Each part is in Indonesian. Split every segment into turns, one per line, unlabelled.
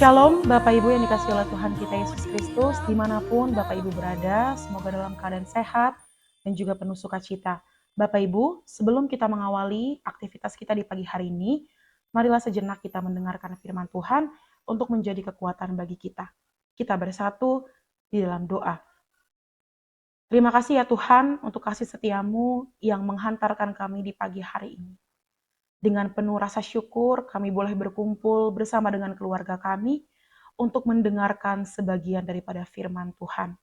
Shalom Bapak Ibu yang dikasihi oleh Tuhan kita Yesus Kristus, dimanapun Bapak Ibu berada, semoga dalam keadaan sehat dan juga penuh sukacita. Bapak Ibu, sebelum kita mengawali aktivitas kita di pagi hari ini, marilah sejenak kita mendengarkan firman Tuhan untuk menjadi kekuatan bagi kita. Kita bersatu di dalam doa. Terima kasih ya Tuhan untuk kasih setiamu yang menghantarkan kami di pagi hari ini. Dengan penuh rasa syukur, kami boleh berkumpul bersama dengan keluarga kami untuk mendengarkan sebagian daripada firman Tuhan.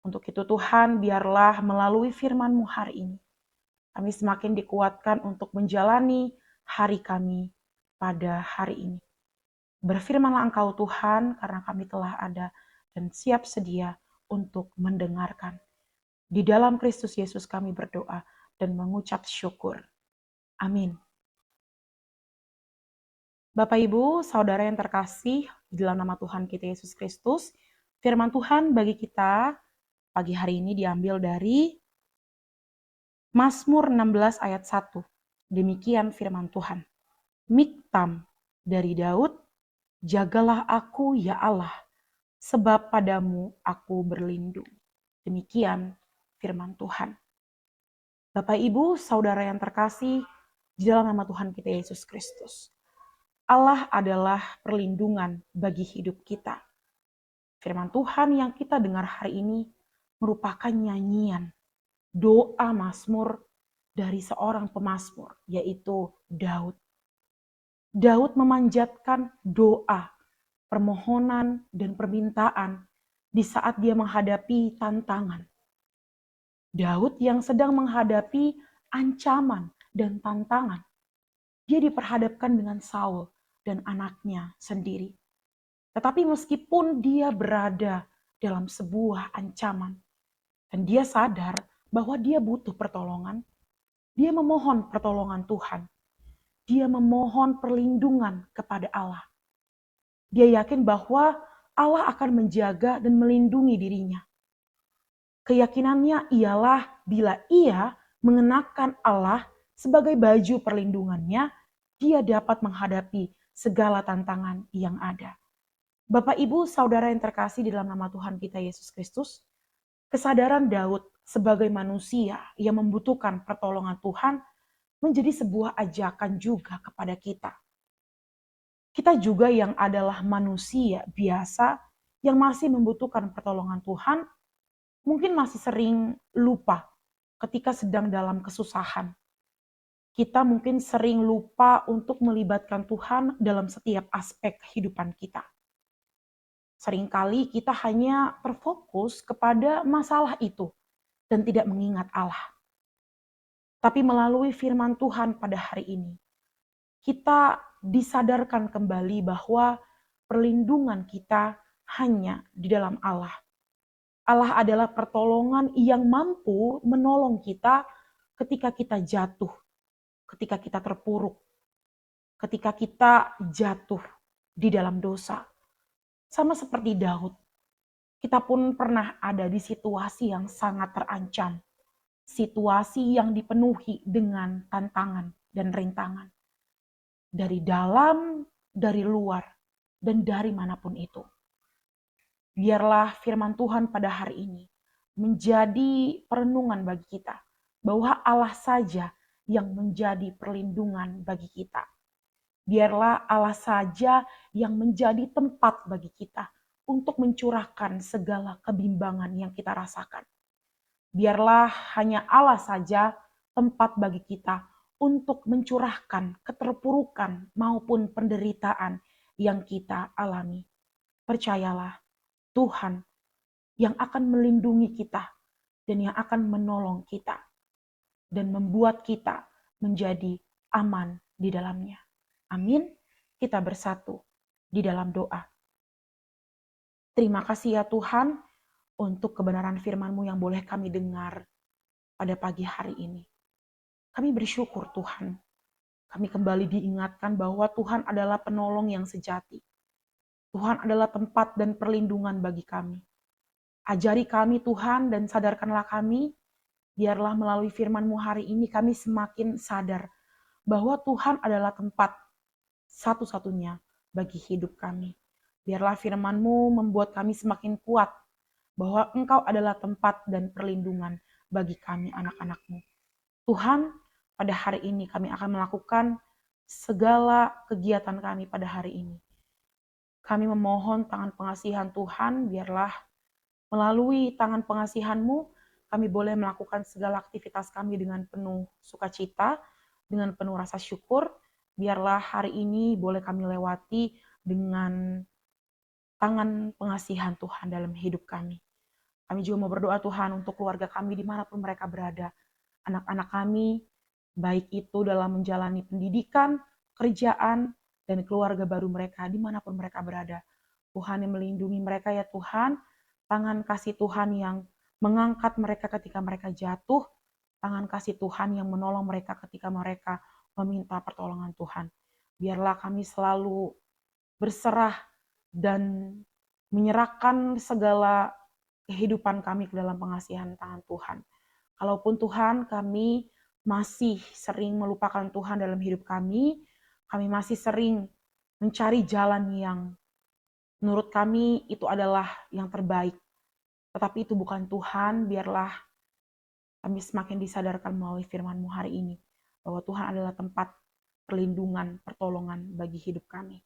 Untuk itu Tuhan, biarlah melalui firman-Mu hari ini, kami semakin dikuatkan untuk menjalani hari kami pada hari ini. Berfirmanlah Engkau Tuhan, karena kami telah ada dan siap sedia untuk mendengarkan. Di dalam Kristus Yesus kami berdoa dan mengucap syukur. Amin. Bapak Ibu, saudara yang terkasih, di dalam nama Tuhan kita Yesus Kristus, firman Tuhan bagi kita pagi hari ini diambil dari Mazmur 16 ayat 1. Demikian firman Tuhan. Miktam dari Daud, jagalah aku ya Allah, sebab padamu aku berlindung. Demikian firman Tuhan. Bapak Ibu, saudara yang terkasih, di dalam nama Tuhan kita Yesus Kristus. Allah adalah perlindungan bagi hidup kita. Firman Tuhan yang kita dengar hari ini merupakan nyanyian, doa mazmur dari seorang pemazmur, yaitu Daud. Daud memanjatkan doa, permohonan, dan permintaan di saat dia menghadapi tantangan. Daud yang sedang menghadapi ancaman dan tantangan. Dia diperhadapkan dengan Saul dan anaknya sendiri. Tetapi meskipun dia berada dalam sebuah ancaman, dan dia sadar bahwa dia butuh pertolongan, dia memohon pertolongan Tuhan. Dia memohon perlindungan kepada Allah. Dia yakin bahwa Allah akan menjaga dan melindungi dirinya. Keyakinannya ialah bila ia mengenakan Allah sebagai baju perlindungannya, dia dapat menghadapi segala tantangan yang ada. Bapak, Ibu, saudara yang terkasih di dalam nama Tuhan kita Yesus Kristus, kesadaran Daud sebagai manusia yang membutuhkan pertolongan Tuhan menjadi sebuah ajakan juga kepada kita. Kita juga yang adalah manusia biasa yang masih membutuhkan pertolongan Tuhan, mungkin masih sering lupa ketika sedang dalam kesusahan. Kita mungkin sering lupa untuk melibatkan Tuhan dalam setiap aspek kehidupan kita. Seringkali kita hanya terfokus kepada masalah itu dan tidak mengingat Allah. Tapi melalui firman Tuhan pada hari ini, kita disadarkan kembali bahwa perlindungan kita hanya di dalam Allah. Allah adalah pertolongan yang mampu menolong kita ketika kita jatuh, ketika kita terpuruk, ketika kita jatuh di dalam dosa. Sama seperti Daud, kita pun pernah ada di situasi yang sangat terancam, situasi yang dipenuhi dengan tantangan dan rintangan. Dari dalam, dari luar, dan dari manapun itu. Biarlah firman Tuhan pada hari ini menjadi perenungan bagi kita, bahwa Allah saja yang menjadi perlindungan bagi kita. Biarlah Allah saja yang menjadi tempat bagi kita untuk mencurahkan segala kebimbangan yang kita rasakan. Biarlah hanya Allah saja tempat bagi kita untuk mencurahkan keterpurukan maupun penderitaan yang kita alami. Percayalah, Tuhan yang akan melindungi kita dan yang akan menolong kita dan membuat kita menjadi aman di dalamnya. Amin. Kita bersatu di dalam doa. Terima kasih ya Tuhan untuk kebenaran firman-Mu yang boleh kami dengar pada pagi hari ini. Kami bersyukur Tuhan. Kami kembali diingatkan bahwa Tuhan adalah penolong yang sejati. Tuhan adalah tempat dan perlindungan bagi kami. Ajari kami Tuhan dan sadarkanlah kami, biarlah melalui firman-Mu hari ini kami semakin sadar bahwa Tuhan adalah tempat satu-satunya bagi hidup kami. Biarlah firman-Mu membuat kami semakin kuat bahwa Engkau adalah tempat dan perlindungan bagi kami anak-anak-Mu. Tuhan, pada hari ini kami akan melakukan segala kegiatan kami pada hari ini. Kami memohon tangan pengasihan Tuhan, biarlah melalui tangan pengasihan-Mu, kami boleh melakukan segala aktivitas kami dengan penuh sukacita, dengan penuh rasa syukur. Biarlah hari ini boleh kami lewati dengan tangan pengasihan Tuhan dalam hidup kami. Kami juga mau berdoa Tuhan untuk keluarga kami dimanapun mereka berada. Anak-anak kami, baik itu dalam menjalani pendidikan, kerjaan, dan keluarga baru mereka dimanapun mereka berada. Tuhan yang melindungi mereka ya Tuhan, tangan kasih Tuhan yang mengangkat mereka ketika mereka jatuh, tangan kasih Tuhan yang menolong mereka ketika mereka meminta pertolongan Tuhan. Biarlah kami selalu berserah dan menyerahkan segala kehidupan kami ke dalam pengasihan tangan Tuhan. Kalaupun Tuhan kami masih sering melupakan Tuhan dalam hidup kami masih sering mencari jalan yang menurut kami itu adalah yang terbaik. Tetapi itu bukan Tuhan, biarlah kami semakin disadarkan melalui firman-Mu hari ini. Bahwa Tuhan adalah tempat perlindungan, pertolongan bagi hidup kami.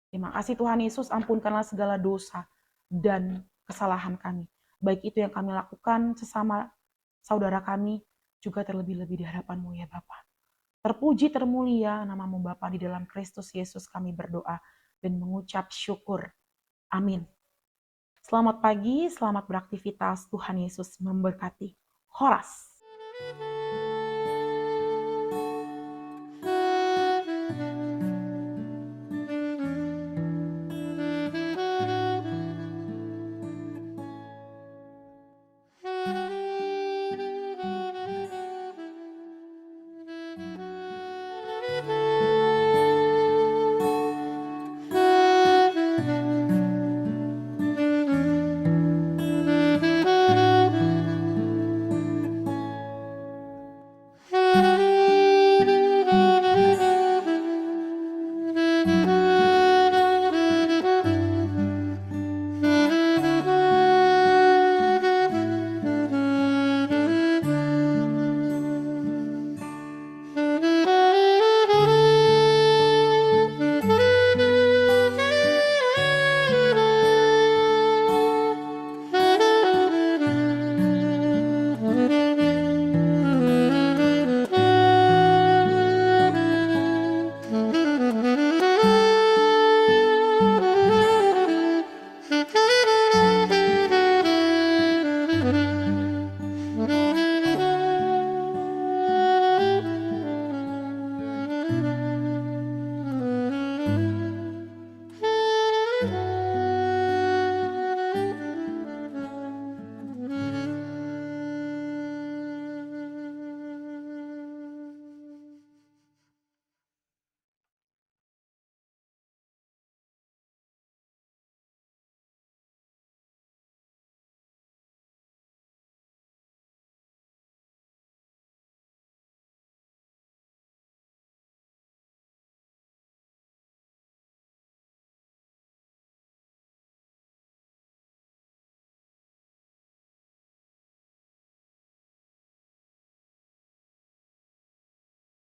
Terima kasih Tuhan Yesus, ampunkanlah segala dosa dan kesalahan kami. Baik itu yang kami lakukan sesama saudara kami, juga terlebih-lebih di hadapan-Mu ya Bapa. Terpuji termulia nama-Mu Bapa, di dalam Kristus Yesus kami berdoa dan mengucap syukur. Amin. Selamat pagi, selamat beraktivitas. Tuhan Yesus memberkati. Horas.